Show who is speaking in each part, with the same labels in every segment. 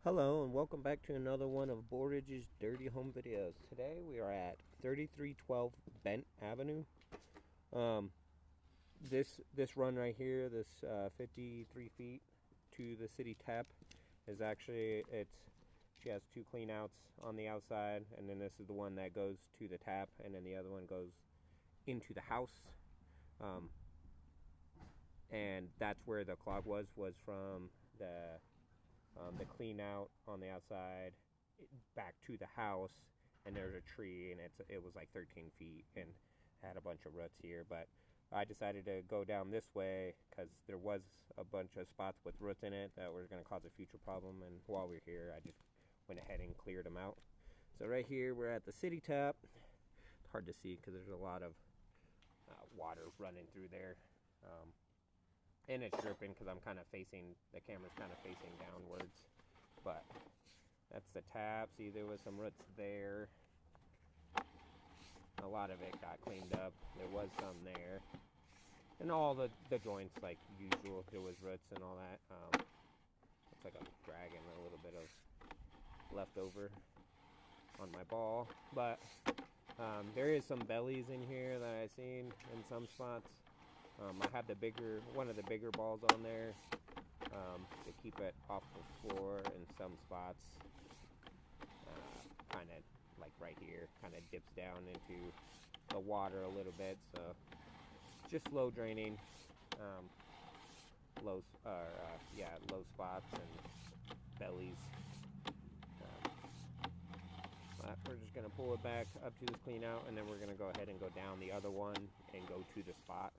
Speaker 1: Hello and welcome back to another one of Boridge's Dirty Home Videos. Today we are at 3312 Bent Avenue. Um, this run right here, this 53 feet to the city tap, is actually she has two clean outs on the outside, and then this is the one that goes to the tap, and then the other one goes into the house. And that's where the clog was from the clean out on the outside back to the house, and there's a tree, and it was like 13 feet and had a bunch of roots here. But I decided to go down this way because there was a bunch of spots with roots in it that were going to cause a future problem, and while we were here I just went ahead and cleared them out. So right here we're at the city tap. It's hard to see because there's a lot of water running through there. And it's dripping because the camera's kind of facing downwards. But that's the tap. See, there was some roots there. A lot of it got cleaned up. There was some there. And all the joints, like usual, there was roots and all that. Looks like I'm dragging a little bit of leftover on my ball. But there is some bellies in here that I've seen in some spots. I have one of the bigger balls on there to keep it off the floor in some spots. Kind of like right here, kind of dips down into the water a little bit. So just low draining, low spots and bellies. But we're just gonna pull it back up to this clean out, and then we're gonna go ahead and go down the other one and go to the spot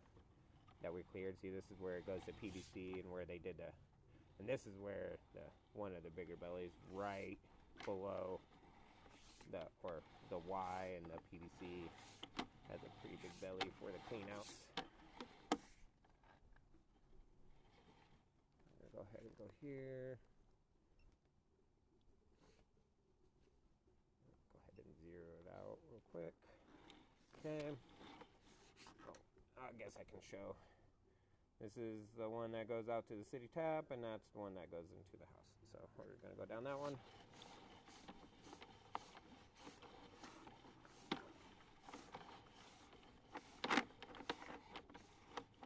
Speaker 1: that we cleared. See, this is where it goes to PVC and where they did and this is where one of the bigger bellies right below the Y, and the PVC has a pretty big belly for the clean outs. I'm gonna go ahead and go here. Go ahead and zero it out real quick. Okay. Oh, I guess I can show. This is the one that goes out to the city tap, and that's the one that goes into the house. So we're going to go down that one.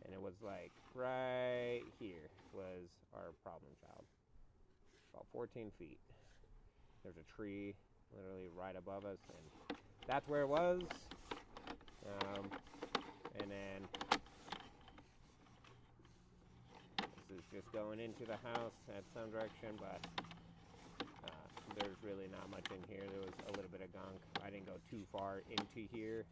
Speaker 1: And it was like right here was our problem child. About 14 feet. There's a tree literally right above us, and that's where it was. And then is just going into the house at some direction, but there's really not much in here. There was a little bit of gunk. I didn't go too far into here.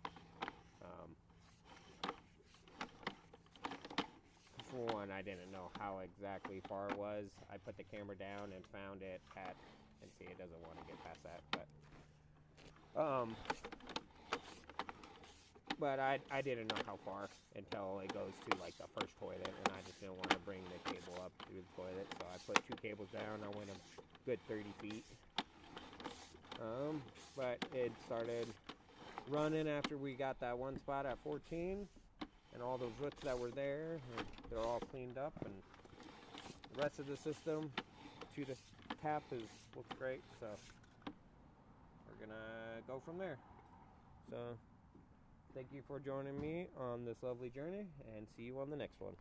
Speaker 1: For one, I didn't know how exactly far it was. I put the camera down and found it and see, it doesn't want to get past that, but I didn't know how far until it goes to like the first toilet, and I just didn't want to bring the cable up through the toilet, so I put two cables down. I went a good 30 feet. But it started running after we got that one spot at 14, and all those roots that were there, they're all cleaned up, and the rest of the system to the tap looks great, so we're gonna go from there. So thank you for joining me on this lovely journey, and see you on the next one.